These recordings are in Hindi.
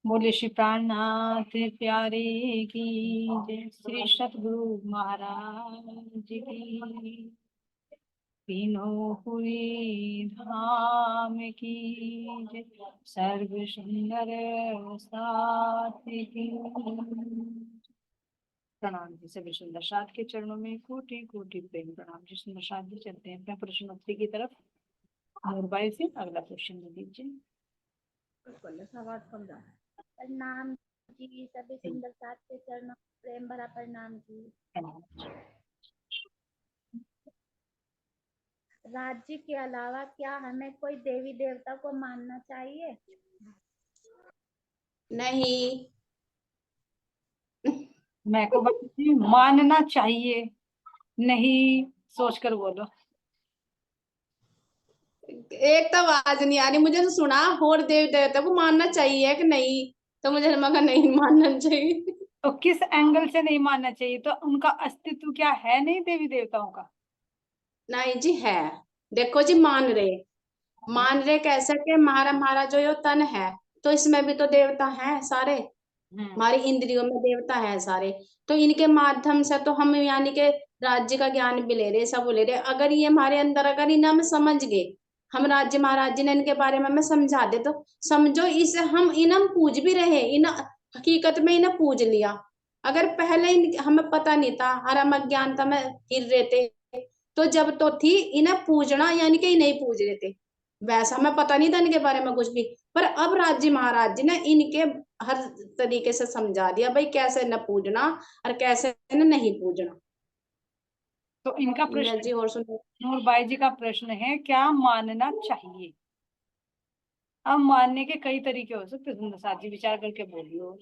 बोले श्री प्राणनाथ प्यारे की जय, श्री सतगुरु महाराज की, तीनों पुरी धाम की जय, सर्व सुंदर साथ की। प्रणाम जी। सभी सुंदर साथ के चरणों में कोटि कोटि प्रेम प्रणाम जी। सुंदर साथ जी चलते हैं अपने प्रश्नोत्तरी की तरफ। नूरबाई से अगला क्वेश्चन दे दीजिए। प्रणाम जी। सभी सुंदर साथ के चरणों में प्रेम भरा प्रणाम जी। राज्य के अलावा क्या हमें कोई देवी देवता को मानना चाहिए? नहीं। मैं को मानना चाहिए, नहीं सोचकर बोलो। एक तो आवाज नहीं आ रही मुझे, तो सुना और देव देवता को मानना चाहिए कि नहीं, तो मुझे लगा नहीं मानना चाहिए। तो किस एंगल से नहीं मानना चाहिए? तो उनका अस्तित्व क्या है नहीं देवी देवताओं का? नहीं जी है। देखो जी, मान रहे कैसे कि हमारा जो ये तन है, तो इसमें भी तो देवता है सारे। हमारी इंद्रियों में देवता है सारे। तो इनके माध्यम से तो हम यानी कि राज्य का ज्ञान भी ले रहे, सब ले रहे। अगर ये हमारे अंदर, अगर इन्हें हम समझ गए, हम राज्य महाराज जी ने इनके बारे में हमें समझा दे, तो समझो इसे हम इन्हें पूज भी रहे, इन हकीकत में इन्हें पूज लिया। अगर पहले हमें पता नहीं था और हम अज्ञानता में गिर रहे थे, तो जब तो थी इन्हें पूजना, यानी कि नहीं पूज रहे थे, वैसा हमें पता नहीं था इनके बारे में कुछ भी। पर अब राज्य महाराज जी ने इनके हर तरीके से समझा दिया, भाई कैसे न पूजना और कैसे न नहीं पूजना। तो इनका प्रश्न जी और सुनो। नूरबाई जी का प्रश्न है, क्या मानना चाहिए? अब मानने के कई तरीके हो सकते हैं, सुंदर साथ जी विचार करके बोलियो।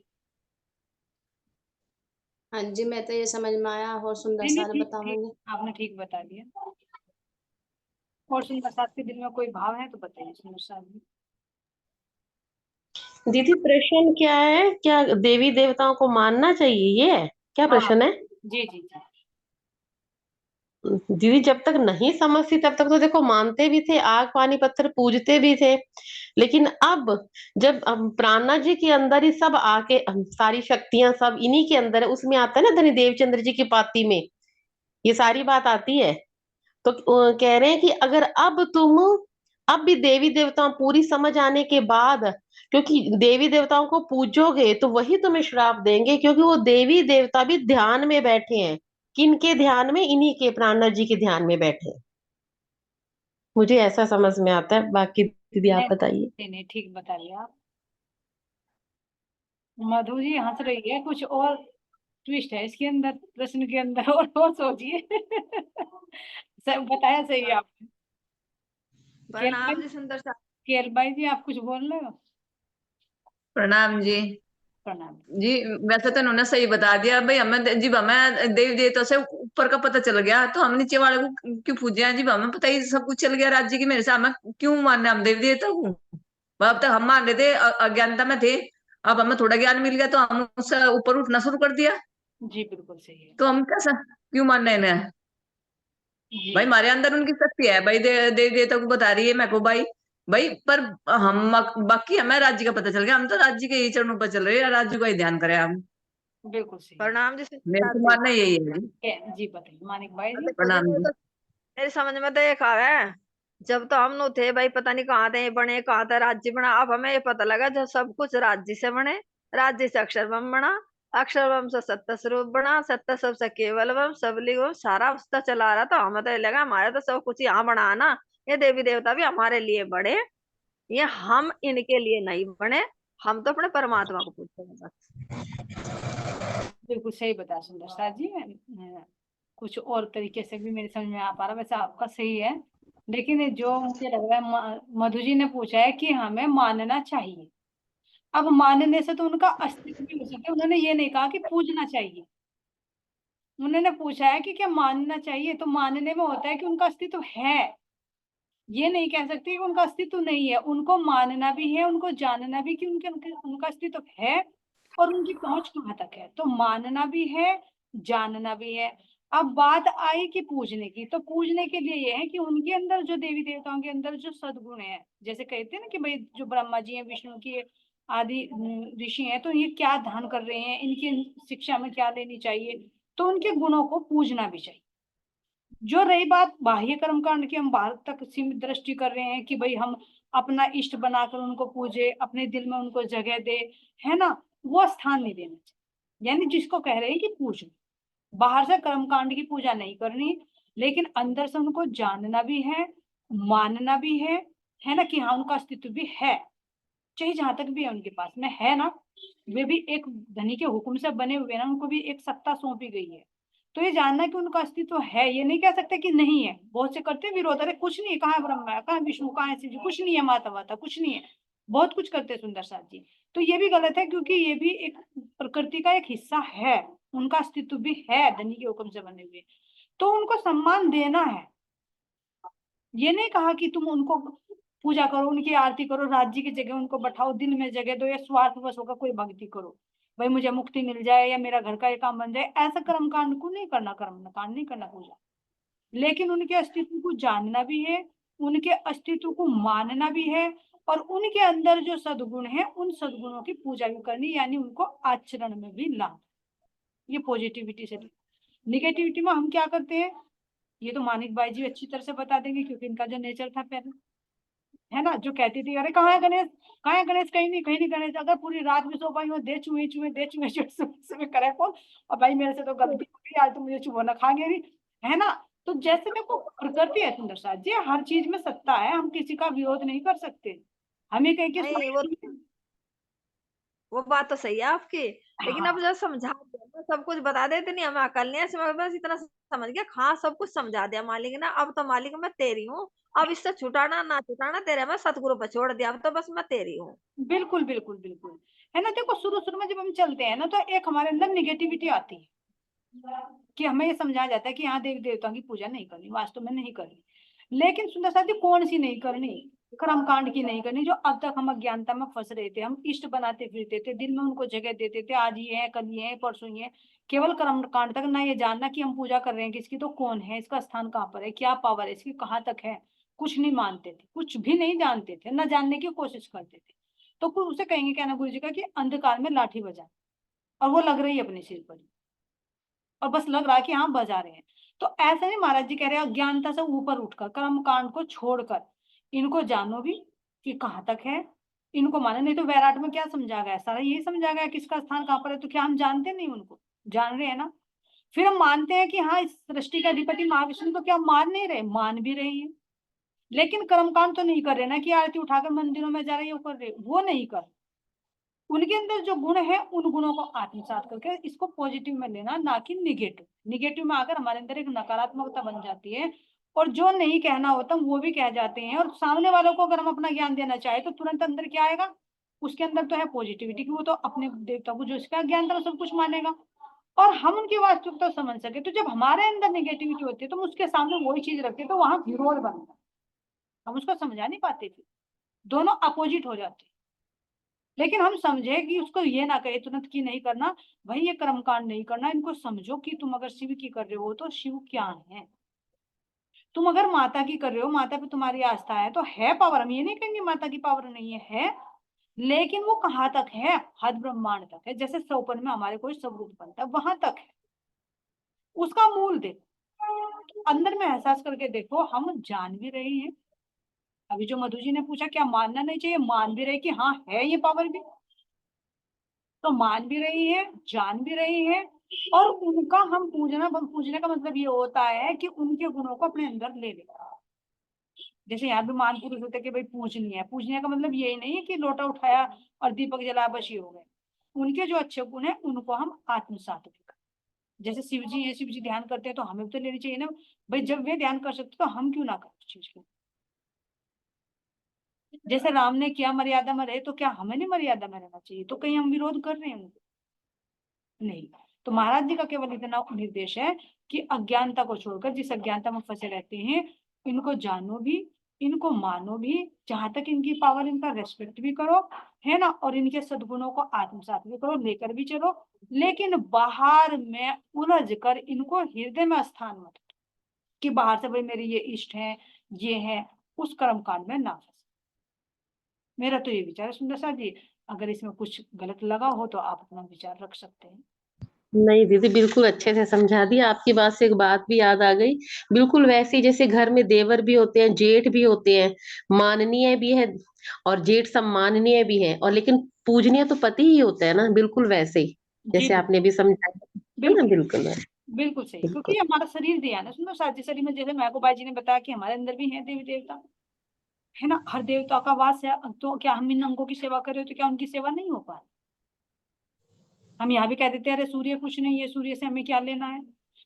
हाँ जी, मैं तो ये समझ में आया और सुंदर नहीं नहीं, सार ठीक ठीक, बताऊंगी। आपने ठीक बता दिया। और सुंदर साथ के दिल में कोई भाव है तो बताइए सुंदर साथ जी। दीदी प्रश्न क्या है? क्या देवी देवताओं को मानना चाहिए, ये है क्या हाँ प्रश्न है? जी जी जी। दीदी जब तक नहीं समझती तब तक तो देखो मानते भी थे, आग पानी पत्थर पूजते भी थे। लेकिन अब जब प्राणनाथ जी के अंदर ही सब आके सारी शक्तियां सब इन्हीं के अंदर है, उसमें आता है ना धनी देवचंद्र जी की पाती में ये सारी बात आती है। तो कह रहे हैं कि अगर अब भी देवी देवताओं पूरी समझ आने के बाद, क्योंकि देवी देवताओं को पूजोगे तो वही तुम्हें श्राप देंगे, क्योंकि वो देवी देवता भी ध्यान में बैठे हैं। किनके ध्यान में? इन्हीं के प्राणनाथ जी के ध्यान में बैठे हैं। मुझे ऐसा समझ में आता है, बाकी दीदी आप बताइए। नहीं नहीं, ठीक बता दिया आप। मधु जी हंस रही है, कुछ और ट्विस्ट है इसके अंदर, प्रश्न के अंदर, और सोचिए। बताया सही आपने। प्रणाम जी सुंदर सा। केलबाई जी आप कुछ बोल रहे हो? प्रणाम जी। प्रणाम जी वैसे तो इन्होंने सही बता दिया भाई, हमें जी हमें देवी देवता से ऊपर का पता चल गया, तो हम नीचे वाले को क्यों पूजे हैं जी? हमें पता ही सब कुछ चल गया राज्य की, मेरे से हमें क्यों मानना हम देवी देवता को? अब तक हम मान रहे थे, अज्ञानता में थे। अब हमें थोड़ा ज्ञान मिल गया तो हम उससे ऊपर उठना शुरू कर दिया। जी, बिल्कुल सही है तो हम कैसा क्यों मानना है इन्हें? जी। भाई हमारे अंदर उनकी शक्ति है भाई, देवी देवता को बता रही है मैं को भाई। भाई पर हम बाकी हमें राज्य का पता चल गया, हम तो राज्य के ही चरणों पर चल रहे हैं, राज्य का ही ध्यान करें हम। बिल्कुल सही है। प्रणाम जी मेरे को मानना यही है जी। जी बताइए मानिक भाई जी। देखो जी, प्रणाम जी। मेरे समझ में तो एक आ रहा है, जब तो हम नो थे भाई पता नहीं कहाँ थे बने, कहाँ था राज्य बना। अब हमें ये पता लगा जब सब कुछ राज्य से बने, राज्य से अक्षर वम बना, अक्षर वम से सत्य स्वरूप बना, सत्य सब से केवल वम सबलिंग वम, सारा उसका चला रहा। तो हमें तो ये लगा हमारे तो सब कुछ यहाँ बना ना, ये देवी देवता भी हमारे लिए बड़े, ये हम इनके लिए नहीं बने, हम तो अपने परमात्मा को पूछते हैं बस। बिल्कुल सही बताया सुंदर साथ जी। कुछ और तरीके से भी मेरे समझ में आ पा रहा, वैसे आपका सही है। लेकिन जो मुझे लग रहा है, मधु जी ने पूछा है कि हमें मानना चाहिए। अब मानने से तो उनका अस्तित्व भी हो सकता है, उन्होंने ये नहीं कहा कि पूजना चाहिए। उन्होंने पूछा है कि क्या मानना चाहिए, तो मानने में होता है कि उनका अस्तित्व है। ये नहीं कह सकते कि उनका अस्तित्व नहीं है। उनको मानना भी है, उनको जानना भी कि उनका अस्तित्व है और उनकी पहुंच कहाँ तक है। तो मानना भी है, जानना भी है। अब बात आई कि पूजने की, तो पूजने के लिए ये है कि उनके अंदर जो देवी देवताओं के अंदर जो सद्गुण है, जैसे कहते हैं ना कि भाई जो ब्रह्मा जी हैं, विष्णु की आदि ऋषि हैं, तो ये क्या ध्यान कर रहे हैं, इनकी शिक्षा में क्या लेनी चाहिए, तो उनके गुणों को पूजना भी चाहिए। जो रही बात बाह्य कर्म कांड की, हम बाहर तक सीमित दृष्टि कर रहे हैं कि भाई हम अपना इष्ट बनाकर उनको पूजे, अपने दिल में उनको जगह दे, है ना, वो स्थान नहीं देना चाहिए। यानी जिसको कह रहे हैं कि पूजना, बाहर से कर्म कांड की पूजा नहीं करनी, लेकिन अंदर से उनको जानना भी है, मानना भी है ना, कि हाँ उनका अस्तित्व भी है, चाहे जहां तक भी है उनके पास में है ना, वे भी एक धनी के हुक्म से बने हुए ना, उनको भी एक सत्ता सौंपी गई है। तो ये जानना कि उनका अस्तित्व है, ये नहीं कह सकते कि नहीं है। बहुत से करते हैं विरोध, अरे कुछ नहीं, कहाँ है ब्रह्मा, कहाँ है विष्णु, कहाँ है शिव जी, कुछ नहीं है, माता वाता कुछ नहीं है, बहुत कुछ करते हैं सुंदर साथ जी। तो ये भी गलत है, क्योंकि ये भी एक प्रकृति का एक हिस्सा है, उनका अस्तित्व भी है, धनी के हुक्म से बने हुए, तो उनको सम्मान देना है। ये नहीं कहा कि तुम उनको पूजा करो, उनकी आरती करो, राज्य की जगह उनको बैठाओ, दिल में जगह दो, या स्वार्थवश होकर कोई भक्ति करो, भाई मुझे मुक्ति मिल जाए या मेरा घर का ये काम बन जाए, ऐसा कर्म कांड को नहीं करना, कर्म कांड नहीं करना, पूजा। लेकिन उनके अस्तित्व को जानना भी है, उनके अस्तित्व को मानना भी है, और उनके अंदर जो सद्गुण है उन सद्गुणों की पूजा भी करनी, यानी उनको आचरण में भी लाना। ये पॉजिटिविटी से। निगेटिविटी में हम क्या करते हैं, ये तो मानिक भाई जी अच्छी तरह से बता देंगे, क्योंकि इनका जो नेचर था पहले, है ना, जो कहती थी अरे कहाँ है गणेश, कहाँ है गणेश, कहीं नहीं, कहीं नहीं गणेश, अगर पूरी रात भी सो पाई हो, दे चुहे चुहे दे चुहे चुहे, सुबह करे कौन, और भाई मेरे से तो गलती हो गई, आज तो मुझे चुहा ना खाएंगे भी, है ना। तो जैसे देखो प्रकृति है सुंदर साथ जी, हर चीज में सत्ता है, हम किसी का विरोध नहीं कर सकते, हमें कहीं नहीं के वो बात तो सही है आपकी, लेकिन अब हाँ जब समझा दिया ना, सब कुछ बता देते, नहीं हमें अकल नहीं है, ऐसे मैं बस इतना समझ गया, हाँ सब कुछ समझा दिया मालिक ने, अब तो मालिक मैं तेरी हूँ, अब इससे छुटाना ना छुटाना तेरे, मैं सतगुरु पर छोड़ दिया, अब तो बस मैं तेरी हूँ। बिल्कुल बिल्कुल बिल्कुल, है ना। देखो शुरू शुरू में जब हम चलते हैं ना, तो एक हमारे अंदर निगेटिविटी आती है, कि हमें ये समझाया जाता है कि हाँ देवी देवताओं की पूजा नहीं करनी, वास्तव में नहीं करनी। लेकिन सुंदर साथी कौन सी नहीं करनी, कर्म कांड की नहीं करनी, जो अब तक हम अज्ञानता में फंस रहे थे, हम इष्ट बनाते फिरते थे, दिल में उनको जगह देते थे, आज ये है कल ये है परसों ये है, केवल कर्म कांड तक, ना ये जानना कि हम पूजा कर रहे हैं किसकी, तो कौन है, इसका स्थान कहाँ पर है, क्या पावर है इसकी, कहाँ तक है, कुछ नहीं मानते थे, कुछ भी नहीं जानते थे, ना जानने की कोशिश करते थे। तो कुछ उसे कहेंगे क्या ना गुरु जी का, कि अंधकार में लाठी बजा, और वो लग रही है अपने सिर पर, और बस लग रहा है कि हाँ बजा रहे हैं। तो ऐसा नहीं, महाराज जी कह रहे हैं अज्ञानता से ऊपर उठकर, कर्म कांड को छोड़कर इनको जानो भी कि कहाँ तक है, इनको मानो। नहीं तो वैराट में क्या समझा गया, सारा यही समझा गया किसका स्थान कहाँ पर है, तो क्या हम जानते नहीं उनको, जान रहे हैं ना। फिर हम मानते हैं कि हाँ इस सृष्टि के अधिपति महाविष्णु, तो क्या हम मान नहीं रहे, मान भी रहे हैं, लेकिन कर्मकांड तो नहीं कर रहे ना, कि आरती उठाकर मंदिरों में जा रहे हैं, वो कर रहे, वो नहीं कर। उनके अंदर जो गुण है उन गुणों को आत्मसात करके इसको पॉजिटिव में लेना, ना कि निगेटिव। निगेटिव में आकर हमारे अंदर एक नकारात्मकता बन जाती है, और जो नहीं कहना होता वो भी कह जाते हैं, और सामने वालों को अगर हम अपना ज्ञान देना चाहे तो तुरंत अंदर क्या आएगा, उसके अंदर तो है पॉजिटिविटी की, वो तो अपने देवता को जो इसका ज्ञान था वो सब कुछ मानेगा, और हम उनकी वास्तविकता समझ सके। तो जब हमारे अंदर नेगेटिविटी होती है तो हम उसके सामने वही चीज रखते हैं, तो वहां विरोध बनता है, हम उसको समझा नहीं पाते थे, दोनों अपोजिट हो जाते। लेकिन हम समझे कि उसको ये ना कहे तुरंत कि नहीं करना, भाई ये कर्मकांड नहीं करना, इनको समझो कि तुम अगर शिव की कर रहे हो तो शिव क्या है, तुम अगर माता की कर रहे हो, माता पे तुम्हारी आस्था है, तो है पावर, हम ये नहीं कहेंगे माता की पावर नहीं है, लेकिन वो कहाँ तक है, हद ब्रह्मांड तक है, जैसे सौपन में हमारे कोई स्वरूप बनता है वहां तक है, उसका मूल देखो, अंदर में एहसास करके देखो, हम जान भी रहे हैं। अभी जो मधु जी ने पूछा क्या मानना नहीं चाहिए, मान भी रहे कि हाँ है ये पावर भी, तो मान भी रही है, जान भी रही है, और उनका हम पूजने का मतलब ये होता है कि उनके गुणों को अपने अंदर ले लेना। जैसे यहाँ भी मान पुरुष होते कि भाई पूजनीय है, पूजने का मतलब यही नहीं है कि लोटा उठाया और दीपक जलाया बस ये हो गए, उनके जो अच्छे गुण है उनको हम आत्मसात भी करें। जैसे शिव जी है, शिव जी ध्यान करते हैं तो हमें भी तो लेनी चाहिए ना, भाई जब वे ध्यान कर सकते तो हम क्यों ना करें उस चीज को। जैसे राम ने किया मर्यादा में रहे, तो क्या हमें नहीं मर्यादा में रहना चाहिए, तो कहीं हम विरोध कर रहे हैं उनको, नहीं। तो महाराज जी का केवल इतना निर्देश है कि अज्ञानता को छोड़कर, जिस अज्ञानता में फंसे रहते हैं, इनको जानो भी, इनको मानो भी, जहां तक इनकी पावर, इनका रेस्पेक्ट भी करो, है ना, और इनके सद्गुणों को आत्मसात भी करो, लेकर भी चलो, लेकिन बाहर में उलझ कर इनको हृदय में स्थान मत दो कि बाहर से भाई मेरे ये इष्ट है, ये है, उस कर्म कांड में ना फंसे। मेरा तो ये विचार है सुंदर साथ जी। अगर इसमें कुछ गलत लगा हो तो आप अपना विचार रख सकते हैं। नहीं दीदी, बिल्कुल अच्छे से समझा दिया। आपकी बात से एक बात भी याद आ गई। बिल्कुल वैसे ही जैसे घर में देवर भी होते हैं, जेठ भी होते हैं, माननीय भी है, और जेठ सम्माननीय भी है, और लेकिन पूजनीय तो पति ही होता है ना, बिल्कुल वैसे ही जी जैसे आपने भी समझाया, है ना। बिल्कुल बिल्कुल बिल्कुल सही, बिल्कुल। क्योंकि ये हमारा शरीर दिया है ना सुंदर साथ जी। शरीर में जैसे महबूबाई जी ने बताया कि हमारे अंदर भी है देवी देवता, है ना, हर देवता का वास है। तो क्या हम इन अंगों की सेवा कर रहे हो तो क्या उनकी सेवा नहीं हो पा रही? हम यहाँ भी कह देते हैं अरे सूर्य कुछ नहीं है, सूर्य से हमें क्या लेना है?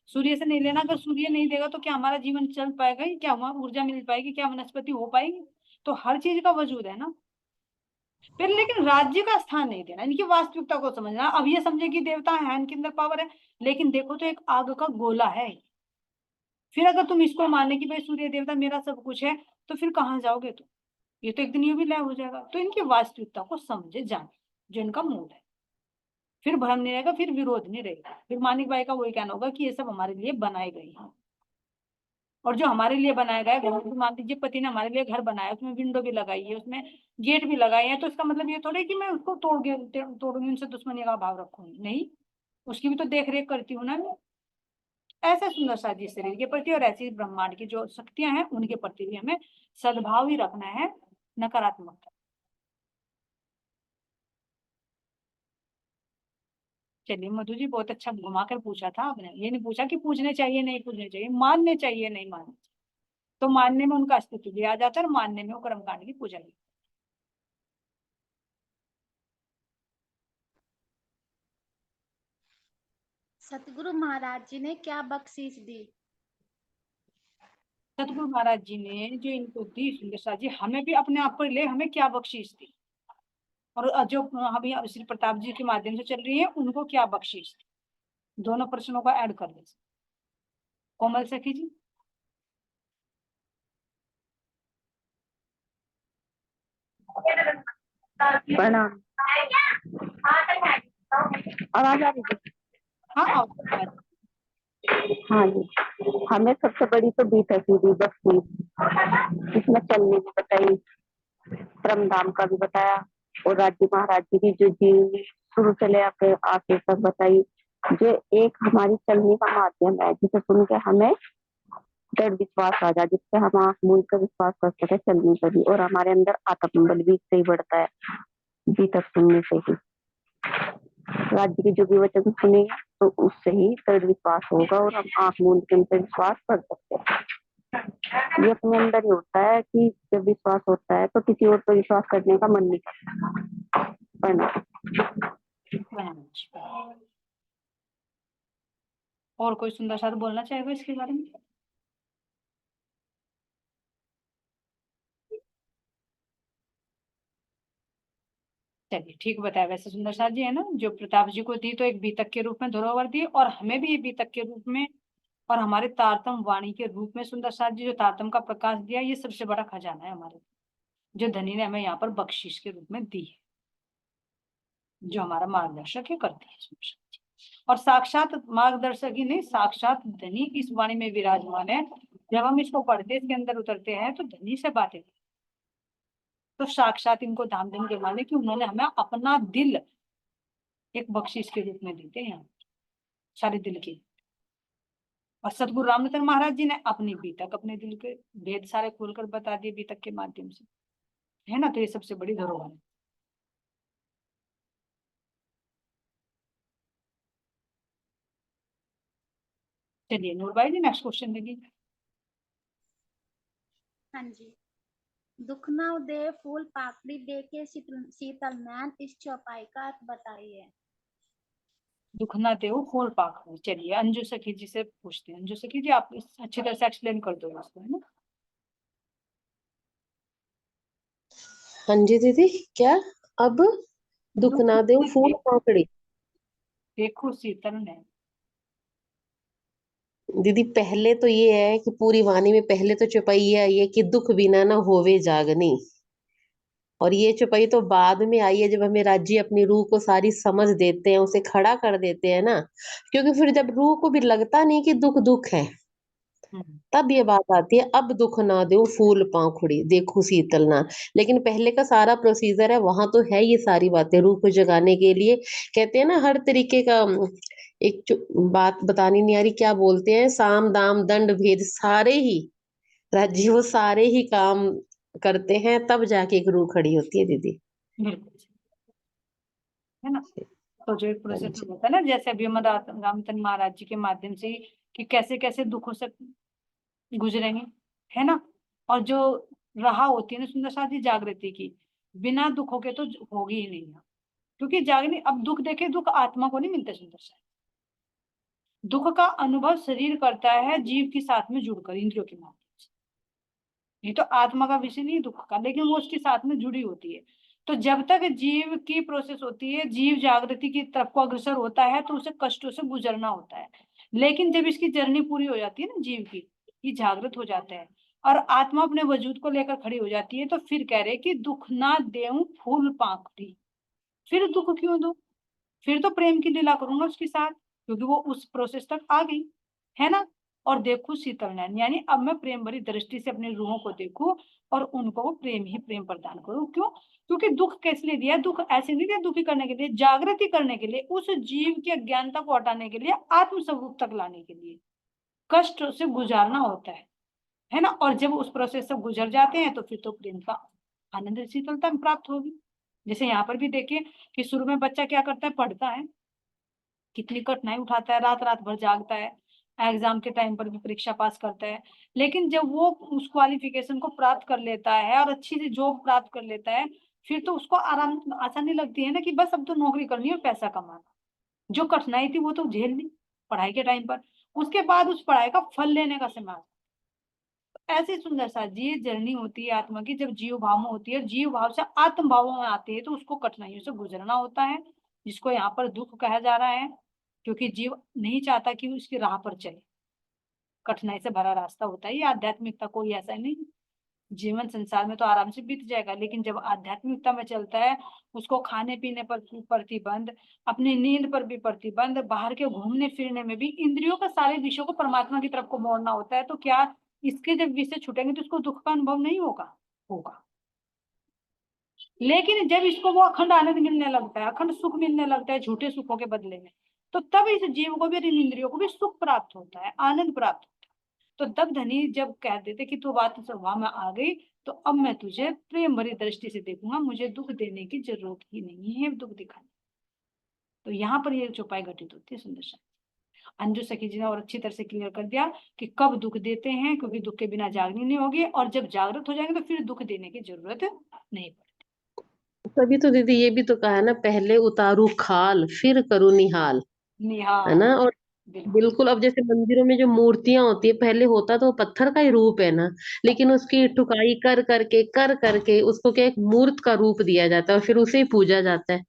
सूर्य से नहीं लेना। अगर सूर्य नहीं देगा तो क्या हमारा जीवन चल पाएगा? क्या वहां ऊर्जा मिल पाएगी? क्या वनस्पति हो पाएगी? तो हर चीज का वजूद है ना। फिर लेकिन राज्य का स्थान नहीं देना, इनकी वास्तविकता को समझना। अब ये समझे कि देवता है, इनके अंदर पावर है, लेकिन देखो तो एक आग का गोला है। फिर अगर तुम इसको माने कि भाई सूर्य देवता मेरा सब कुछ है, तो फिर कहाँ जाओगे तुम? ये तो एक दिन ये भी लय हो जाएगा। तो इनकी वास्तविकता को समझे, जाने जो इनका मूल है। फिर भ्रम नहीं रहेगा, फिर विरोध नहीं रहेगा। फिर मानिक भाई का वही कहना होगा कि ये सब हमारे लिए बनाए गए हैं। और जो हमारे लिए बनाया गया घर, मान लीजिए पति ने हमारे लिए घर बनाया, उसमें विंडो भी लगाई है, उसमें गेट भी लगाए हैं, तो इसका मतलब ये थोड़ी कि मैं उसको तोड़ूंगी, उनसे दुश्मनी का भाव रखूंगी, नहीं। उसकी भी तो देख रेख करती हूँ ना मैं। ऐसा सुंदर सा जी शरीर के प्रति और ऐसी ब्रह्मांड की जो शक्तियां हैं उनके प्रति भी हमें सद्भाव ही रखना है, नकारात्मकता। चलिए मधु जी, बहुत अच्छा घुमा कर पूछा था आपने। ये नहीं पूछा कि पूछने चाहिए नहीं पूछने चाहिए, मानने चाहिए नहीं मानने चाहिए। तो मानने में उनका अस्तित्व भी आ जाता है और मानने में वो कर्मकांड की पूजा भी। सतगुरु महाराज जी ने क्या बख्शीश दी? सतगुरु महाराज जी ने जो इनको दी सुंदर सा जी, हमें भी अपने आप पर ले, हमें क्या बख्शीश दी, और जो अभी श्री प्रताप जी के माध्यम से चल रही है उनको क्या बख्शीश दी। दोनों प्रश्नों को ऐड कर दे। कोमल सखी जी। प्रणाम। आवाज आ रही है? हाँ आप। हाँ जी। हमें सबसे बड़ी तो बीता की दी बख्शी, इसमें चलने भी बताई, परम धाम का भी बताया, और राज्य महाराज जी की जो जीवनी शुरू से ले आके आके तक बताई, जो एक हमारी चलने का माध्यम है, जिसे सुन के हमें दृढ़ विश्वास आ जाए, जिससे हम आंख मूंद कर विश्वास कर सके चलने पर भी, और हमारे अंदर आत्मबल भी इससे ही बढ़ता है जी तक सुनने से ही। राज्य के जो भी वचन सुनेंगे तो उससे ही दृढ़ विश्वास होगा और हम आंख मूंद के उनसे विश्वास कर सकते हैं। ये अपने अंदर ही होता है कि जब विश्वास होता है तो किसी और पर विश्वास करने का मन नहीं करता। और कोई सुंदर सा बोलना चाहेगा इसके बारे में? चलिए ठीक बताया। वैसे सुंदर साथ जी है ना, जो प्रताप जी को दी तो एक बीतक के रूप में धरोहर दी, और हमें भी ये बीतक के रूप में और हमारे तारतम वाणी के रूप में सुंदर साथ जी जो तारतम का प्रकाश दिया, ये सबसे बड़ा खजाना है हमारे, जो धनी ने हमें यहाँ पर बख्शीश के रूप में दी है, जो हमारा मार्गदर्शक है, करती है सुंदर साथ जी। और साक्षात मार्गदर्शक ही नहीं, साक्षात धनी इस वाणी में विराजमान है। जब हम इसको पढ़ते, इसके अंदर उतरते हैं तो धनी से बातें, तो साक्षात इनको धाम धन के माने कि उन्होंने हमें अपना दिल एक बख्शीश के रूप में देते हैं, सारे दिल की। और सदगुरु रामचंद्र महाराज जी ने अपनी बीतक, अपने दिल के भेद सारे खोलकर बता दिए बीतक के माध्यम से, है ना। तो ये सबसे बड़ी धरोहर है। चलिए नूरबाई जी, नेक्स्ट क्वेश्चन देखिए। हाँ जी। दुखना दे फूल पाकड़ी दे के शीतल नैन, इस चौपाई का अर्थ बताइए। दुखना देव फूल पाक। चलिए अंजू सखी जी से पूछते हैं। अंजू सखी जी, आप अच्छी तरह से एक्सप्लेन कर दो इसको, है ना। हाँ जी दीदी, क्या? अब दुख ना दे फूल पाकड़ी। देखो शीतल नैन। दीदी पहले तो ये है कि पूरी वाणी में पहले तो चौपाई आई है कि दुख बिना न होवे जागनी, और ये चौपाई तो बाद में आई है जब हमें राज्य अपनी रूह को सारी समझ देते हैं, उसे खड़ा कर देते हैं ना। क्योंकि फिर जब रूह को भी लगता नहीं कि दुख दुख है, हम्म, तब ये बात आती है, अब दुख ना दो फूल पाखुड़ी देखो शीतल ना। लेकिन पहले का सारा प्रोसीजर है, वहां तो है ये सारी बातें रूह को जगाने के लिए। कहते हैं ना हर तरीके का एक बात बतानी नहीं आ रही, क्या बोलते हैं, साम दाम दंड भेद सारे ही राज्य वो सारे ही काम करते हैं, तब जाके एक रूह खड़ी होती है दीदी। बिल्कुल सही, है ना। तो जो एक हाँ प्रोसेस जी। होता है ना, जैसे अभी हम रामचंद्र महाराज जी के माध्यम से कि कैसे कैसे दुखों से गुजरेंगे, है ना। और जो राह होती है ना सुंदर साथ जी जागृति की, बिना दुखों के तो होगी ही नहीं। क्योंकि जागने अब दुख देखे, दुख आत्मा को नहीं मिलते सुंदर सा। दुख का अनुभव शरीर करता है जीव के साथ में जुड़कर, इंद्रियों के माध्यम से। ये तो आत्मा का विषय नहीं है दुख का, लेकिन वो उसके साथ में जुड़ी होती है। तो जब तक जीव की प्रोसेस होती है, जीव जागृति की तरफ को अग्रसर होता है, तो उसे कष्टों से गुजरना होता है। लेकिन जब इसकी जर्नी पूरी हो जाती है ना जीव की, ये जागृत हो जाता है और आत्मा अपने वजूद को लेकर खड़ी हो जाती है, तो फिर कह रहे कि दुख ना देऊं फूल पाखड़ी। फिर दुख क्यों दूं, फिर तो प्रेम की लीला करूंगा उसके साथ, क्योंकि वो उस प्रोसेस तक आ गई, है ना। और देखू शीतल नयन, यानी अब मैं प्रेम भरी दृष्टि से अपनी रूहों को देखूं और उनको वो प्रेम ही प्रेम प्रदान करूं। क्यों? क्योंकि दुख किस लिए दिया? दुख ऐसे नहीं दिया दुखी करने के लिए, जागृति करने के लिए, उस जीव की अज्ञानता को हटाने के लिए, आत्म स्वरूप तक लाने के लिए, कष्ट से गुजारना होता है ना। और जब उस प्रोसेस से गुजर जाते हैं तो फिर तो प्रेम का आनंद शीतलता प्राप्त होगी। जैसे यहाँ पर भी देखिए कि शुरू में बच्चा क्या करता है, पढ़ता है, कितनी कठिनाई उठाता है, रात रात भर जागता है, एग्जाम के टाइम पर भी परीक्षा पास करता है। लेकिन जब वो उस क्वालिफिकेशन को प्राप्त कर लेता है और अच्छी सी जॉब प्राप्त कर लेता है, फिर तो उसको आराम आसानी लगती है ना कि बस अब तो नौकरी करनी है और पैसा कमाना। जो कठिनाई थी वो तो झेल ली पढ़ाई के टाइम पर, उसके बाद उस पढ़ाई का फल लेने का समय आता है। ऐसी सुंदर सा जी जर्नी होती है आत्मा की, जब जीव भाव में होती है, जीव भाव से आत्म भाव में आती है, तो उसको कठिनाइयों से गुजरना होता है, जिसको यहाँ पर दुख कहा जा रहा है। क्योंकि जीव नहीं चाहता कि वो उसकी राह पर चले, कठिनाई से भरा रास्ता होता है ये आध्यात्मिकता, कोई ऐसा नहीं। जीवन संसार में तो आराम से बीत जाएगा, लेकिन जब आध्यात्मिकता में चलता है, उसको खाने पीने पर प्रतिबंध, अपनी नींद पर भी प्रतिबंध, बाहर के घूमने फिरने में भी इंद्रियों का सारे विषयों को परमात्मा की तरफ को मोड़ना होता है। तो क्या इसके जब विषय छूटेंगे तो इसको दुख का अनुभव नहीं होगा? होगा। लेकिन जब इसको वो अखंड आनंद मिलने लगता है, अखंड सुख मिलने लगता है झूठे सुखों के बदले में, तो तब इस जीव को भी और इन इंद्रियों को भी सुख प्राप्त होता है, आनंद प्राप्त होता है। तो तब धनी जब कह देते कि तू बात स्वभाव में आ गई, तो अब मैं तुझे प्रेम भरी दृष्टि से देखूंगा, मुझे दुख देने की जरूरत ही नहीं है दुख दिखाने। तो यहाँ पर ये चौपाई घटित होती है सुंदर सा। अंजू सखी जी ने और अच्छी तरह से क्लियर कर दिया कि कब दुख देते हैं, क्योंकि दुख के बिना जागनी नहीं होगी, और जब जागृत हो जाएंगे तो फिर दुख देने की जरूरत नहीं पड़ेगी। तभी तो दीदी ये भी तो कहा है ना, पहले उतारू खाल फिर करूँ निहाल, है निहाल। ना। और बिल्कुल। बिल्कुल, अब जैसे मंदिरों में जो मूर्तियां होती है, पहले होता तो पत्थर का ही रूप है ना, लेकिन उसकी ठुकाई कर करके उसको क्या एक मूर्त का रूप दिया जाता है और फिर उसे ही पूजा जाता है।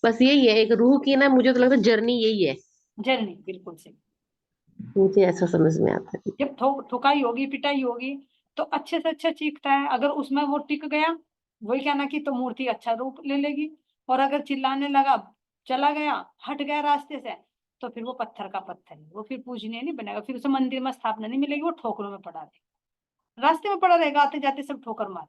बस यही है, एक रूह की ना, मुझे तो लगता है जर्नी यही है। जर्नी बिल्कुल सही। मुझे ऐसा समझ में आता है। जब ठुकाई होगी, पिटाई होगी, तो अच्छे से अच्छा चीखता है। अगर उसमें वो टिक गया, वही कहना कि तो मूर्ति अच्छा रूप ले लेगी। और अगर चिल्लाने लगा, चला गया, हट गया रास्ते से, तो फिर वो पत्थर का पत्थर है, वो फिर पूजनीय नहीं बनेगा, फिर उसे मंदिर में स्थापना नहीं मिलेगी, वो ठोकरों में पड़ा रहेगा, रास्ते में पड़ा रहेगा, आते जाते सब ठोकर मारे।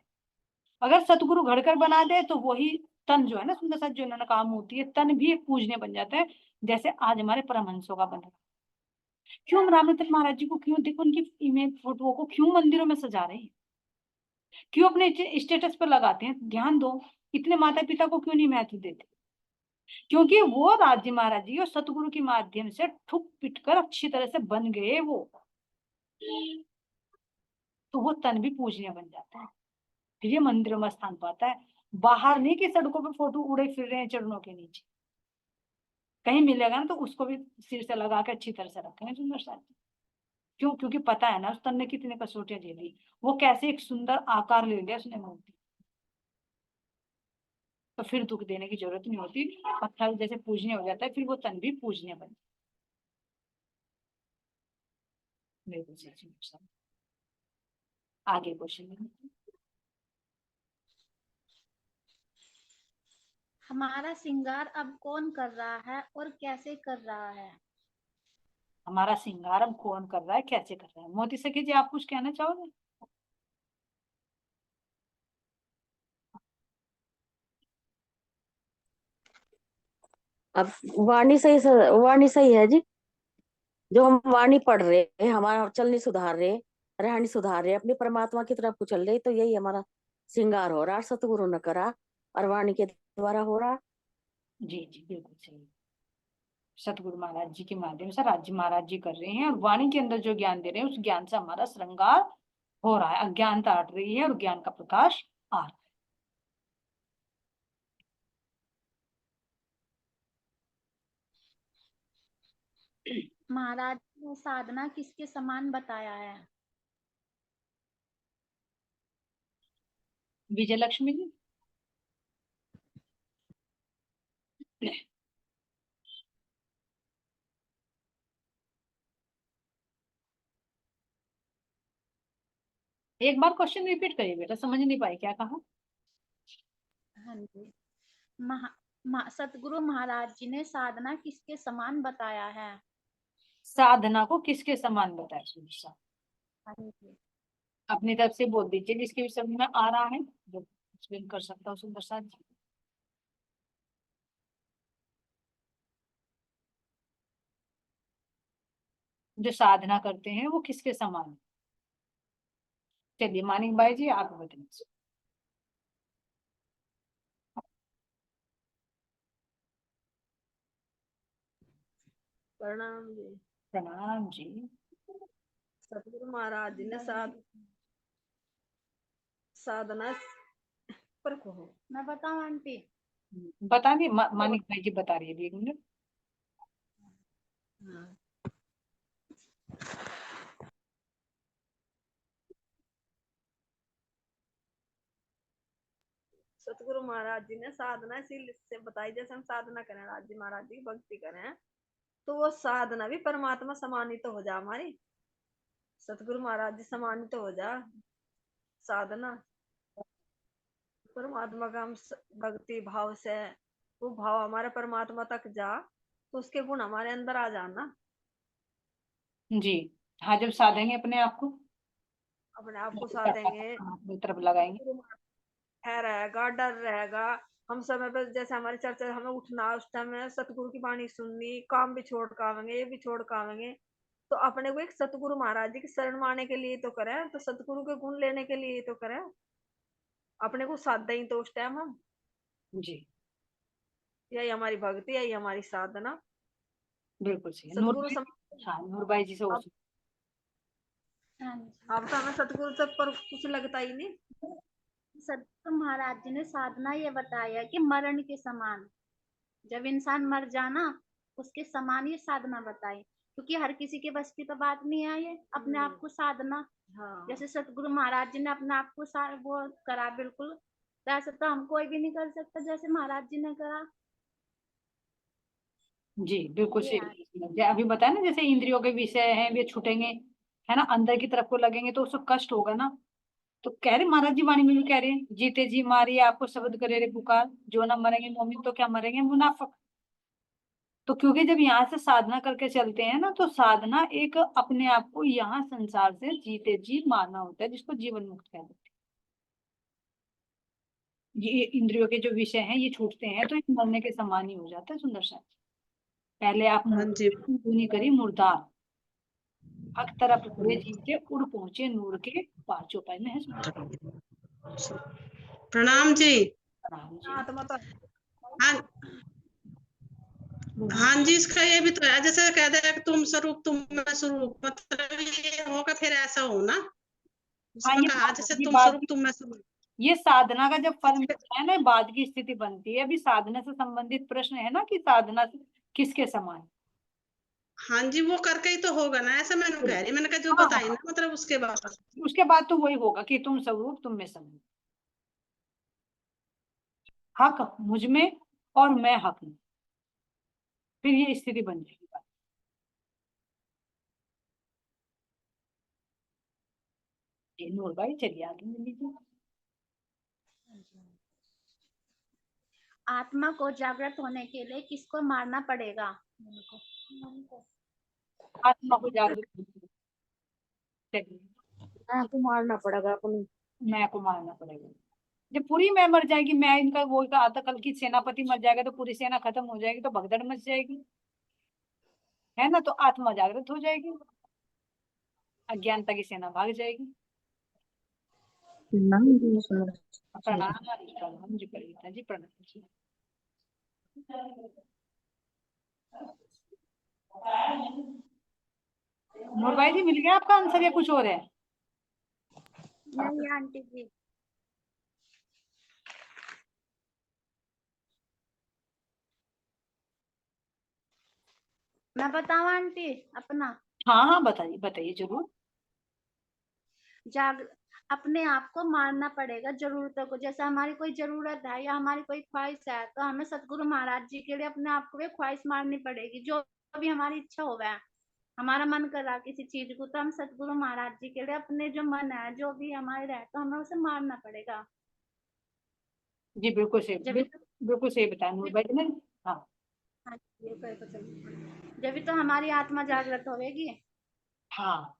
अगर सतगुरु घड़कर बना दे, तो वही तन जो है ना सुंदर सा, जो इन्होंने काम होती है, तन भी एक पूजनीय बन जाता है। जैसे आज हमारे परमहंसों का बना। क्यों हम रामचंद्र महाराज जी को, क्यों देखो उनकी इमेज फोटो को क्यों मंदिरों में सजा रहे हैं, क्यों अपने स्टेटस पर लगाते हैं? ध्यान दो, इतने माता पिता को क्यों नहीं महत्व देते? क्योंकि वो राज्य महाराज जी और सतगुरु के माध्यम से ठुक पिट कर अच्छी तरह से बन गए वो, तो वो तन भी पूजनीय बन जाता है, फिर ये मंदिरों में स्थान पाता है। बाहर नहीं कि सड़कों पे फोटो उड़े फिर रहे हैं चरणों के नीचे, कहीं मिलेगा ना तो उसको भी सिर से लगा के अच्छी तरह से रखेंगे सुंदर सा। क्यों? क्योंकि पता है ना उस तन ने कितने कसौटियां झेली, वो कैसे एक सुंदर आकार ले लिया उसने मूर्ति, तो फिर दुख देने की जरूरत नहीं होती। पत्थर जैसे पूजनीय हो जाता है, फिर वो तन भी पूजनीय बन बिल्कुल सही सर। आगे क्वेश्चन। हमारा श्रृंगार अब कौन कर रहा है और कैसे कर रहा है? हमारा श्रृंगार अब कौन कर रहा है, कैसे कर रहा है? मोदी सखी जी, आप कुछ कहना चाहोगे? अब वाणी सही है जी। जो हम वाणी पढ़ रहे हैं, हमारा चलनी सुधार रहे, रहनी सुधार रहे, अपनी परमात्मा की तरफ को चल रहे, तो यही हमारा श्रृंगार हो रहा, सतगुरु ने करा और वाणी के द्वारा हो रहा। जी जी बिल्कुल सही। सतगुरु महाराज जी के माध्यम से राज्य महाराज जी कर रहे हैं, और वाणी के अंदर जो ज्ञान दे रहे हैं उस ज्ञान से हमारा श्रृंगार हो रहा है, अज्ञानता हट रही है और ज्ञान का प्रकाश आ रहा है। महाराज ने साधना किसके समान बताया है? विजय लक्ष्मी जी। एक बार क्वेश्चन रिपीट करिए बेटा, समझ नहीं पाई क्या कहा। हाँ जी। सतगुरु महाराज जी ने साधना किसके समान बताया है? साधना को किसके समान बताया सुंदर सा? हाँ जी। अपनी तरफ से बोल दीजिए जिसके भी समझ में आ रहा है, जो एक्सप्लेन कर सकता हूँ सुंदर सा जी। जो साधना करते हैं वो किसके समान है? चलिए मानिक भाई जी आप बताइए। प्रणाम जी। प्रणाम जी। सतगुरु महाराज जी ने साधना पर कहो। मैं बताऊं आंटी? बता दी मानिक भाई जी बता रही है अभी, एक मिनट। हाँ। सतगुरु महाराज जी ने साधना इसी से बताई, जैसे हम साधना करें, राज्य महाराज जी की भक्ति करें, तो वो साधना भी परमात्मा समानित हो जा, हमारी सतगुरु महाराज जी समानित हो जा। साधना परमात्मा का हम भक्ति भाव से, वो भाव हमारे परमात्मा तक जा, तो उसके गुण हमारे अंदर आ जाना। जी हाँ, जब साधेंगे अपने आप को, अपने आप को साधेंगे, अपनी तरफ लगाएंगे, है रहेगा, डर रहेगा। हम समय पर जैसे हमारी चर्चा, हमें उठना, उस टाइम में सतगुरु की वाणी सुननी, काम भी छोड़ के आवेंगे, ये भी छोड़ के आवेंगे, तो अपने को एक सतगुरु महाराज जी की शरण माने के लिए तो करें, तो सतगुरु के गुण लेने के लिए तो करें, अपने को साधा ही तो उस टाइम हम। जी यही हमारी भक्ति, यही हमारी साधना। बिल्कुल सही है। सतगुरु हाँ नूर भाई जी से हो। हाँ जी। अब तो हमें सतगुरु से पर कुछ लगता ही नहीं। सतगुरु महाराज जी ने साधना ये बताया कि मरण के समान, जब इंसान मर जाना उसके समान ये साधना बताई, क्योंकि हर किसी के बस की तो बात नहीं है ये अपने आप को साधना। हाँ। जैसे सतगुरु महाराज जी ने अपने आप को वो करा, बिल्कुल वैसे तो हम कोई भी नहीं कर सकता जैसे महाराज जी ने करा। जी बिल्कुल ये सही। अभी बताया ना, जैसे इंद्रियों के विषय हैं वे छूटेंगे, है ना, अंदर की तरफ को लगेंगे तो उसको कष्ट होगा ना। तो कह रहे महाराज जी वाणी में भी कह रहे हैं, जीते जी मारिए आपको शब्द करे रे पुकार, जो ना मरेंगे मोमिन तो क्या मरेंगे मुनाफिक। तो क्योंकि जब यहाँ से साधना करके चलते हैं ना, तो साधना एक अपने आप को यहाँ संसार से जीते जी मारना होता है, जिसको जीवन मुक्त कह देते हैं। ये इंद्रियों के जो विषय हैं ये छूटते हैं तो एक मरने के समान ही हो जाता है सुंदर सा। पहले आप हाँ जी। मुर्दार करी मुर्दार, हक तरफ हुए जीते उड़ पहुंचे नूर के पार। चौपाई में है सुंदर सा। प्रणाम जी। प्रणाम जी। आत्मा तो हाँ हाँ जी, इसका ये भी तो है, जैसे कहते हैं कि तुम स्वरूप तुम में स्वरूप, मतलब ये होगा फिर ऐसा हो ना, हाँ उसमें ये कहा जैसे ये तुम बात, स्वरूप तुम में स्वरूप। ये साधना का जब फल मिलता है ना, बाद की स्थिति बनती है। अभी साधना से संबंधित प्रश्न है ना कि साधना से किसके समान। हाँ जी, वो करके ही तो होगा ना, ऐसा मैंने कह रही, मैंने कहा जो हाँ बताई हाँ, ना, मतलब उसके बाद। उसके बाद तो वही होगा कि तुम स्वरूप तुम में समान, हक मुझ में और मैं हक में, फिर ये स्थिति बन जाएगी। ये नूर भाई चलिए आगे मिल लीजिए। आत्मा को जागृत होने के लिए किसको मारना पड़ेगा? आत्मा को जागृत कीजिए। चलिए आपको मारना पड़ेगा अपनी। मैं को मारना पड़ेगा। जब पूरी मैं मर जाएगी, मैं इनका वो का आता कल की सेनापति मर जाएगा तो पूरी सेना खत्म हो जाएगी, तो भगदड़ मच जाएगी, है ना। तो आत्मा जागृत हो जाएगी, अज्ञानता की सेना भाग जाएगी। प्रणाम प्रणाम जी परिता जी, प्रणाम जी। नूर भाई जी मिल गया आपका आंसर या कुछ और है? नहीं आंटी जी, मैं बताऊं आंटी अपना? हाँ हाँ बताइए बताइए जरूर। जाग अपने आप को मारना पड़ेगा जरूरतों को। जैसे हमारी कोई जरूरत है या हमारी कोई ख्वाहिश है, तो हमें सतगुरु महाराज जी के लिए अपने आप को वे ख्वाहिश मारनी पड़ेगी। जो भी हमारी इच्छा हो, वह हमारा मन कर रहा किसी चीज को, तो हम सतगुरु महाराज जी के लिए अपने जो मन है, जो भी हमारे रहे, तो हमें उसे मारना पड़ेगा। जी बिल्कुल सही, जब बिल्कुल सही बताया नूर भाई जी ने। हाँ जब तो हमारी आत्मा जागृत होगी। हाँ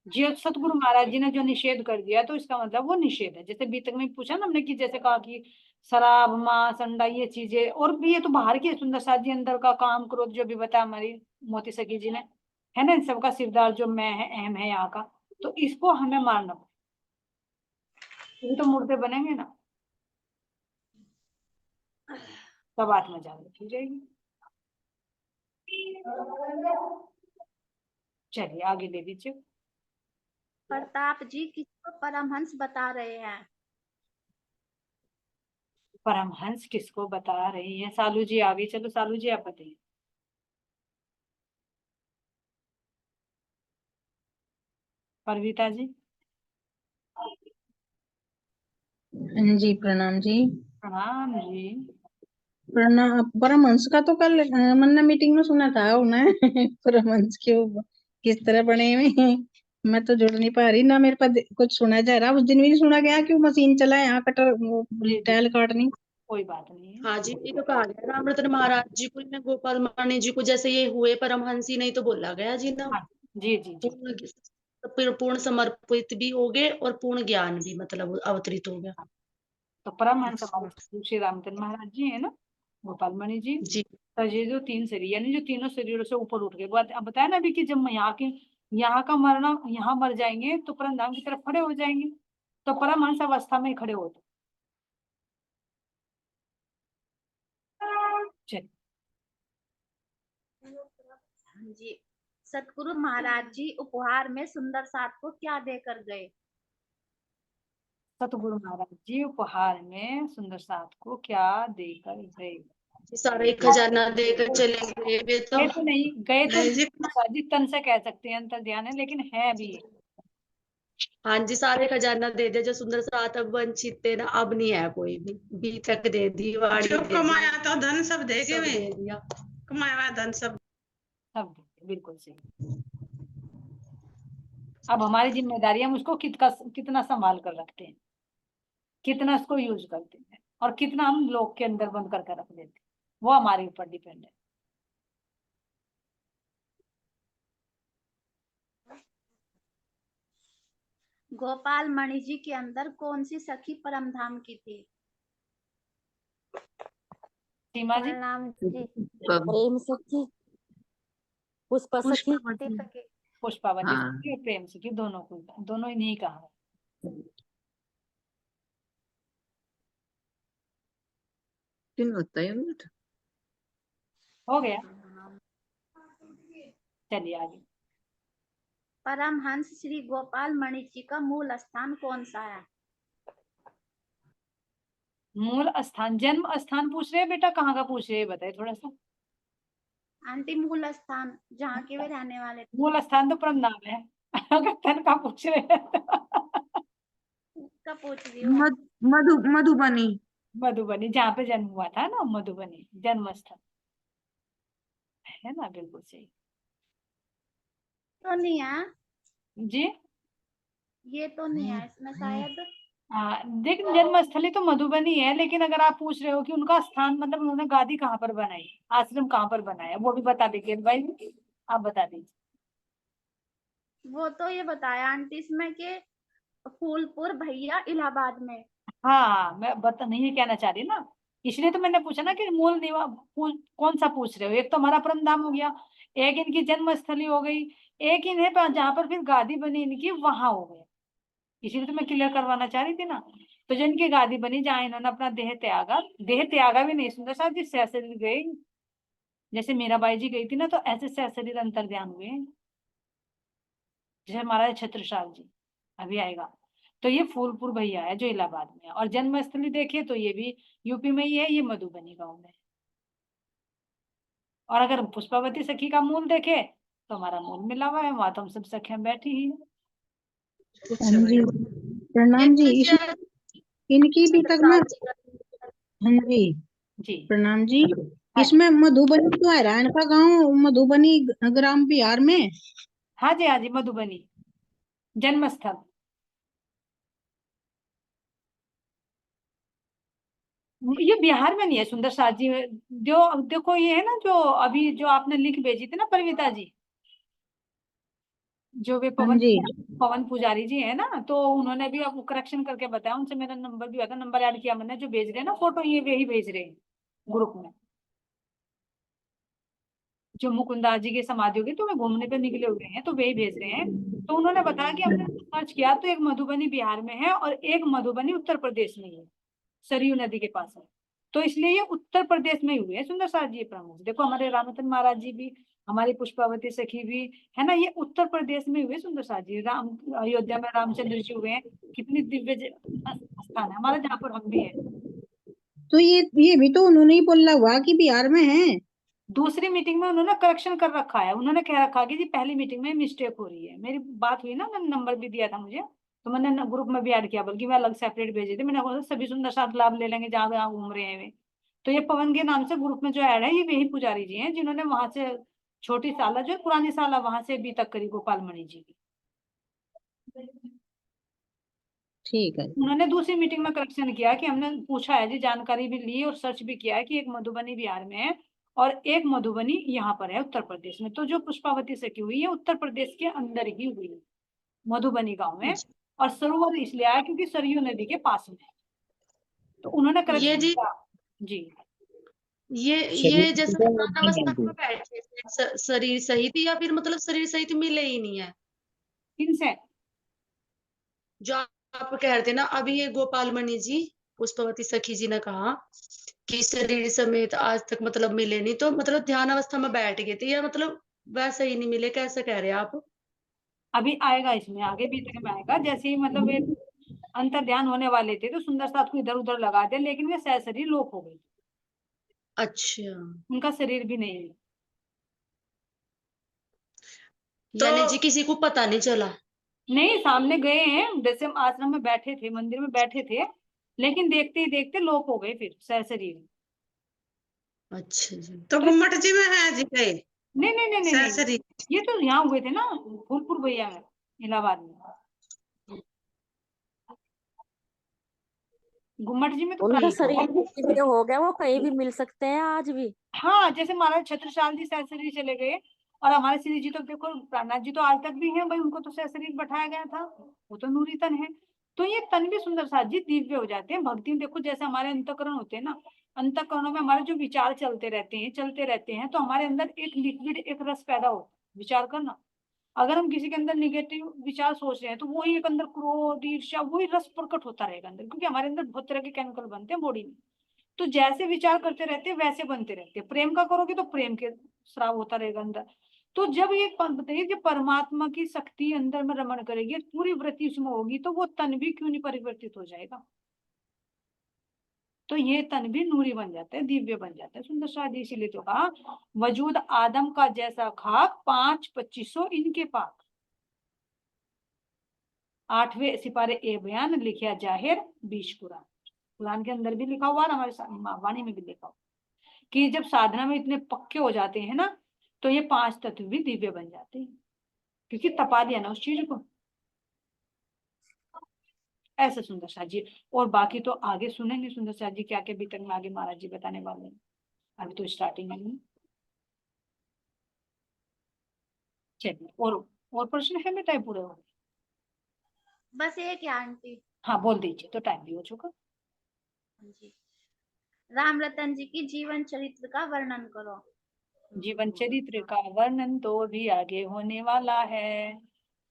जी, सतगुरु महाराज जी ने जो निषेध कर दिया तो इसका मतलब वो निषेध है। जैसे बीतक में पूछा ना हमने कि जैसे कहा कि शराब मांस अंडा ये चीजें, और भी ये तो बाहर की है, सुंदर साथ जी अंदर का काम क्रोध जो भी बताया हमारी मोती सखी जी ने, है ना। इन सबका सिरदार जो मैं है, अहम है यहाँ का, तो इसको हमें मारना पड़ेगा, ये तो मुर्दे बनेंगे ना, तब आत्मा जागृत हो जाएगी। चलिए आगे ले लीजिए। प्रताप जी किसको परमहंस बता रहे हैं? परमहंस किसको बता रही है? सालू जी आ गई, चलो सालू जी आप बताइए। परवीता जी। जी प्रणाम जी। प्रणाम जी। प्रणाम। परमहंस का तो कल मन्ना मीटिंग में सुना था उन्हें परमहंस क्यों किस तरह बने हुए। मैं तो जुड़ नहीं पा रही ना, मेरे पास कुछ सुना जा रहा। उस दिन भी नहीं सुना गया, क्यों मशीन चला है यहाँ कटर जी टाइल काटनी। कोई बात नहीं है। हाँ जी, ये तो कहा गया रामरतन महाराज जी को, इन्हें गोपाल मानी जी को जैसे ये हुए परमहंसी, नहीं तो बोला गया जी ना। हाँ जी जी जी। पूर्ण समर्पित भी हो गए और पूर्ण ज्ञान भी मतलब अवतरित हो गया। तो परमहंस हमारे श्री रामचंद्र महाराज जी है ना, गोपाल मणि जी। जी तो ये जो तीन शरीर यानी जो तीनों शरीरों से ऊपर उठ गए, बात अब बताया ना अभी कि जब यहाँ का मरना, यहाँ मर जाएंगे तो परम धाम की तरफ खड़े हो जाएंगे, तो परमहंस अवस्था में खड़े होते। चलिए जी, सतगुरु महाराज जी उपहार में सुंदर साथ को क्या देकर गए? सतगुरु महाराज जी उपहार में सुंदर साथ को क्या देकर गए? सारा एक खजाना देकर चले गए वे तो। गए तो नहीं, गए तो नहीं जी, जी तन से कह सकते हैं, अंतर ध्यान है, लेकिन है भी। हाँ जी, सारे खजाना दे दिया जो सुंदर साथ, अब वंचित थे ना, अब नहीं है कोई भी। बीतक दे दी, वाणी जो दे दी, कमाया तो धन सब दे सब गए, दे दिया। कमाया हुआ धन सब। सब बिल्कुल सही। अब हमारी जिम्मेदारी, हम उसको कितना संभाल कर रखते हैं, कितना उसको यूज करते हैं, और कितना हम लोग के अंदर बंद करके रख देते हैं, वो हमारे ऊपर डिपेंड है। गोपाल मणि जी के अंदर कौन सी सखी परमधाम की थी? सीमा जी। प्रणाम जी। प्रेम सखी, पुष्पा सखी। पुष्पावती सखी और प्रेम सखी, दोनों को, दोनों ही नहीं कहा है। हो गया, चलिए आगे। परमहंस श्री गोपाल मणि जी का मूल स्थान कौन सा है? मूल स्थान, जन्म स्थान पूछ रहे हैं बेटा, कहाँ का पूछ रहे हैं बताइए थोड़ा सा। आंटी मूल स्थान जहाँ के वे रहने वाले थे। मूल स्थान तो परम नाम है अगर तन का पूछ रहे हैं उसका पूछ रही हूँ। मधुबनी। मधुबनी, जहाँ पे जन्म हुआ था ना, मधुबनी जन्म स्थल है ना, बिल्कुल सही तो नहीं है। जी। ये तो नहीं है इसमें शायद। देख, जन्मस्थली तो मधुबनी है, लेकिन अगर आप पूछ रहे हो कि उनका स्थान मतलब उन्होंने गादी कहाँ पर बनाई, आश्रम कहाँ पर बनाया, वो भी बता दीजिए भाई, आप बता दीजिए। वो तो ये बताया आंटी इसमें कि फूलपुर भैया इलाहाबाद में। हाँ, मैं बता नहीं कहना चाह रही ना, इसलिए तो मैंने पूछा ना कि मूल कौन सा पूछ रहे हो। एक तो हमारा परम धाम हो गया, एक इनकी जन्मस्थली हो गई, एक इन्हें जहाँ पर फिर गादी बनी इनकी वहां हो गया। इसीलिए तो मैं क्लियर करवाना चाह रही थी ना। तो जो इनकी गादी बनी जहाँ इन्होंने अपना देह त्यागा भी नहीं, सुंदर साहब जी सहशरीर गए, जैसे मीराबाई जी गई थी ना, तो ऐसे सहशरीर अंतर ध्यान हुए, जैसे महाराज छत्रसाल जी अभी आएगा। तो ये फूलपुर भैया है जो इलाहाबाद में है, और जन्मस्थली देखिए तो ये भी यूपी में ही है, ये मधुबनी गांव में है। और अगर पुष्पावती सखी का मूल देखे तो हमारा मूल मिला हुआ है, वहां तो हम सब सखियां बैठी ही हैं। अच्छा हाँ जी, भाई। प्रणाम जी। ये इनकी भी तक मैं, प्रसाद जी का हाँ जी, जी प्रणाम जी। हाँ इसमें मधुबनी तो है, रायन का गांव मधुबनी ग्राम बिहार में। हाँ जी, हाँ जी, मधुबनी जन्मस्थल। ये बिहार में नहीं है सुंदर साथ जी। जो देखो ये है ना, जो अभी जो आपने लिख भेजी थी ना परिविता जी, जो वे हाँ जी, पवन पुजारी जी है ना, तो उन्होंने भी आपको करेक्शन करके बताया, उनसे मेरा नंबर भी आता, नंबर ऐड किया मैंने, जो भेज रहे हैं ना फोटो, ये वे ही भेज रहे हैं ग्रुप में, जो मुकुंदा जी की समाधि होगी तो वे घूमने पे निकले हुए हैं, तो वे ही भेज रहे हैं। तो उन्होंने बताया कि हमने सर्च किया तो एक मधुबनी बिहार में है और एक मधुबनी उत्तर प्रदेश में है, सरयू नदी के पास है। तो इसलिए ये उत्तर प्रदेश में हुए हैं सुंदर साथ जी प्रमुख। देखो हमारे रामतन महाराज जी भी, हमारी पुष्पावती सखी भी है ना, ये उत्तर प्रदेश में हुए सुंदर साथ जी। राम अयोध्या में रामचंद्र जी हुए हैं, कितनी दिव्य स्थान है हमारा, जहाँ पर हम भी हैं। तो ये भी तो उन्होंने ही बोला हुआ कि बिहार में है। दूसरी मीटिंग में उन्होंने करेक्शन कर रखा है, उन्होंने कह रखा कि जी पहली मीटिंग में मिस्टेक हो रही है। मेरी बात हुई ना, उन्होंने नंबर भी दिया था मुझे, तो मैंने ग्रुप में भी ऐड किया, बल्कि मैं अलग सेपरेट भेजे थे, मैंने बोला सभी सुंदर साथ लाभ ले लेंगे जहाँ जहाँ घूम रहे हैं वे। तो ये पवन के नाम से ग्रुप में जो ऐड है, ये वही पुजारी जी हैं जिन्होंने वहां से छोटी साला जो है, पुरानी साला वहां से अभी तक करी गोपाल मणि जी की। ठीक है। उन्होंने दूसरी मीटिंग में करेक्शन किया कि हमने पूछा है जी, जानकारी भी ली और सर्च भी किया है कि एक मधुबनी बिहार में है और एक मधुबनी यहाँ पर है उत्तर प्रदेश में। तो जो पुष्पावती सखी हुई है उत्तर प्रदेश के अंदर ही हुई है, मधुबनी गांव में। और सरोवर इसलिए आया क्योंकि सरयू नदी के पास में, तो उन्होंने ये करेक्शन जी किया जी। ये जैसे ध्यान अवस्था में बैठे थे, शरीर सही थी या फिर मतलब शरीर सही थी मिले ही नहीं है? किनसे? जो आप कह रहे थे ना अभी, ये गोपाल मणि जी पुष्पवती सखी जी ने कहा कि शरीर समेत आज तक मतलब मिले नहीं, तो मतलब ध्यान अवस्था में बैठ गए थे या मतलब वैसे ही नहीं मिले, कैसे कह रहे हैं आप? अभी आएगा, इसमें आगे भी इतने में आएगा। जैसे ही मतलब वे अंतर ध्यान होने वाले थे तो सुंदर साथ को इधर उधर लगा दिया, लेकिन वे सहशरीर लोप हो गई, अच्छा, उनका शरीर भी नहीं है। यानी जी किसी को पता नहीं चला? नहीं, सामने गए हैं, जैसे हम आश्रम में बैठे थे, मंदिर में बैठे थे, लेकिन देखते ही देखते लोप हो गए फिर सहशरीर। अच्छा जी। तो तो गुम्मट जी में है जी गए नहीं नहीं नहीं नहीं नहीं, सरसरी। ये तो यहाँ हुए थे ना, फूलपुर भैया में, इलाहाबाद में। गुम्मट जी में तो उनका प्राइवेट शरीर है। भी हो गया, वो कहीं भी मिल सकते हैं आज भी। हाँ, जैसे महाराज छत्रसाल जी सहशरीर चले गए, और हमारे श्री जी तो देखो, प्राणनाथ जी तो आज तक भी हैं भाई, उनको तो सहशरीर बैठाया गया था, वो तो नूरी तन है। तो ये तन भी सुंदर साथ जी दिव्य हो जाते हैं भक्ति में। देखो जैसे हमारे अंतकरण होते हैं ना, अंतकरणों में हमारे जो विचार चलते रहते हैं, तो हमारे अंदर एक लिक्विड, एक रस पैदा होता है। विचार करना, अगर हम किसी के अंदर निगेटिव विचार सोच रहे हैं तो वही एक अंदर क्रोध, ईर्ष्या, वही रस प्रकट होता रहेगा अंदर, क्योंकि हमारे अंदर बहुत तरह के केमिकल बनते हैं बॉडी में। तो जैसे विचार करते रहते हैं वैसे बनते रहते हैं। प्रेम का करोगे तो प्रेम के स्राव होता रहेगा अंदर। तो जब ये बताइए, जब परमात्मा की शक्ति अंदर में रमण करेगी, पूरी वृत्ति उसमें होगी, तो वो तन भी क्यों नहीं परिवर्तित हो जाएगा। तो ये तन भी नूरी बन जाता है, दिव्य बन जाता है सुंदर शादी। इसीलिए तो कहा वजूद आदम का जैसा खाक, 5-2500 इनके पाक। 8वें सिपारे ए बयान लिखा जाहिर 20 कुरान। कुरान के अंदर भी लिखा हुआ, हमारे वाणी में भी लिखा हुआ कि जब साधना में इतने पक्के हो जाते हैं ना, तो ये 5 तत्व भी दिव्य बन जाते हैं, क्योंकि तपा दिया ना उस चीज को। ऐसे सुंदर साथ जी। और बाकी तो आगे सुनेंगे सुंदर साथ जी क्या क्या बीतक में आगे महाराज जी बताने वाले हैं, अभी तो स्टार्टिंग है। चलिए, और प्रश्न है बेटा, पूरे हो गए? बस एक है आंटी। हाँ बोल दीजिए, तो टाइम भी हो चुका। जी, राम रतन जी की जीवन चरित्र का वर्णन करो। जीवन चरित्र का वर्णन तो भी आगे होने वाला है।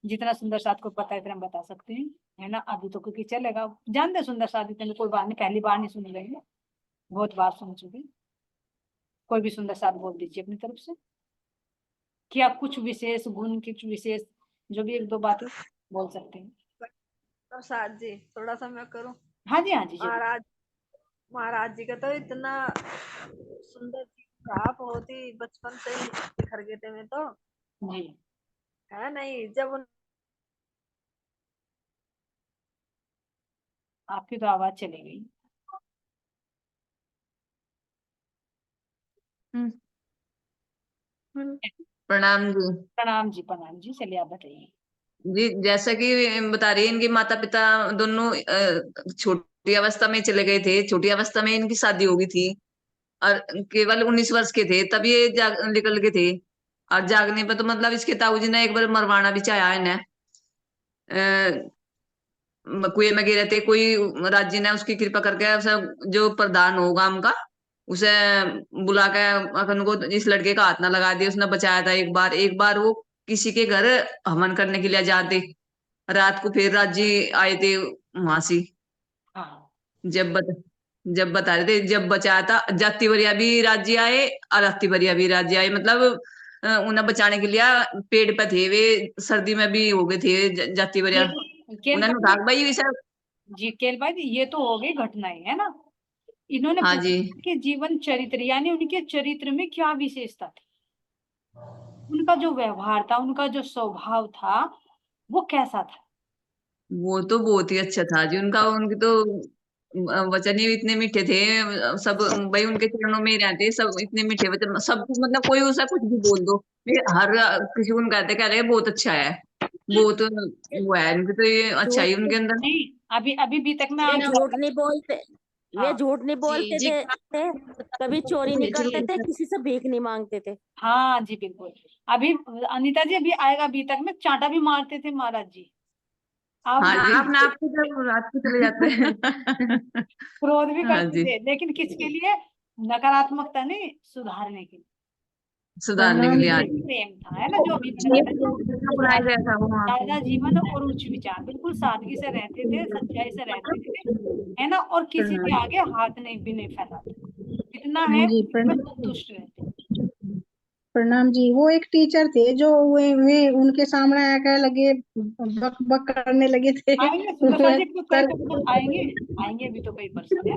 जितना सुंदर साथ को पता है इतना हम बता सकते हैं, है ना। अभी तो क्योंकि चलेगा, जानते सुंदर साथ इतने कोई बात नहीं, पहली बार नहीं सुन रहे हैं, बहुत बार सुन चुके। कोई भी सुंदर साथ बोल दीजिए अपनी तरफ से, क्या कुछ विशेष गुण, कुछ विशेष जो भी एक दो बातें बोल सकते हैं। प्रसाद जी थोड़ा सा मैं करूं। हाँ जी हाँ जी जरूर। महाराज जी का तो इतना सुंदर था, बहुत ही बचपन से ही बिखर गए थे मैं तो, जी है नहीं। जब आपकी तो आवाज चली गई। प्रणाम जी। प्रणाम जी, चलिए आप बताइए। जी जैसा कि बता रही है, इनके माता पिता दोनों छोटी अवस्था में चले गए थे। छोटी अवस्था में इनकी शादी हो गई थी और केवल 19 वर्ष के थे तब ये निकल गए थे। और जागने पर तो मतलब इसके ताऊजी ने एक बार मरवाना भी चाहा इन्हें। कुएं में गिरे थे, कोई राज्य ने उसकी कृपा करके उसे, जो प्रधान हो गांव का, उसे बुला के अखन को इस लड़के का हाथ ना लगा दिया, उसने बचाया था एक बार वो किसी के घर हवन करने के लिए जाते रात को, फिर राज्य आए थे वहां से। हाँ जब बता रहे थे, जब बचाया था जाति वरिया भी राज्य आए और अति वरिया भी राज्य आए, मतलब उन्हें बचाने के लिए पेड़ पे थे वे, सर्दी में भी हो गए थे जाति वरिया, उन्होंने उठा के भाई विषय। जी केल भाई जी, ये तो हो गई घटनाएं, है ना। इन्होंने हाँ जी। पूछा कि जीवन चरित्र यानी उनके चरित्र में क्या विशेषता थी, उनका जो व्यवहार था, उनका जो स्वभाव था, वो कैसा था। वो तो बहुत ही अच्छा था जी उनका, उनकी तो वचन ही इतने मीठे थे। सब भाई उनके चरणों में ही रहते, सब इतने मीठे वचन, सब मतलब कोई उसे कुछ भी बोल दो, हर किसी को कहते कह रहे बहुत अच्छा है, बहुत वो है उनकी तो ये अच्छा ही उनके अंदर। नहीं, अभी भी तक में वे आप झूठ नहीं बोलते, वे हाँ झूठ नहीं जी बोलते जी थे, कभी चोरी नहीं करते थे, जरूर। किसी से भीख नहीं मांगते थे। हाँ जी बिल्कुल। अभी अनीता जी, अभी आएगा, अभी तक में चांटा भी मारते थे महाराज जी। आप हाँ जी, अपने आप को जब रात को चले जाते हैं क्रोध भी हाँ करते जी, थे, लेकिन किसके लिए, नकारात्मकता नहीं, सुधारने के लिए। सुधारने के प्रणाम लिए। हाँ जी। जी, प्रेम था, है ना, जो अभी मैंने एक बताया। जगह बुलाया गया था वो वहां सादा जीवन पे। और उच्च विचार, बिल्कुल सादगी से रहते थे, सच्चाई से रहते थे, है ना। और किसी के प्रणाम आगे हाथ नहीं भी नहीं फैलाते, इतना है जी। उसमें संतुष्ट रहते। प्रणाम जी। वो एक टीचर थे जो वे उनके सामने आकर लगे बक बक करने लगे थे। आएंगे सुंदर सा जी, तो कई सर तो आएंगे, आएंगे अभी तो कई पर्सन है।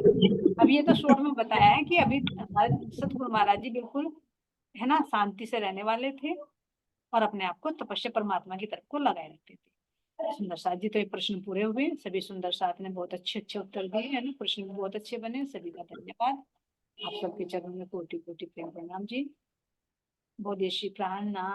अभी ये तो शॉर्ट में बताया है कि अभी हमारे सतगुरु महाराज जी बिल्कुल, है ना, शांति से रहने वाले थे और अपने आप को तपस्या परमात्मा की तरफ को लगाए रखते थे। सुंदर साथ जी, तो ये प्रश्न पूरे हुए। सभी सुंदर साथ ने बहुत अच्छे अच्छे उत्तर दिए, है ना, प्रश्न भी बहुत अच्छे बने। सभी का धन्यवाद। आप सबके चरणों में कोटि कोटि प्रेम प्रणाम जी। बोलिए श्री प्राण नाम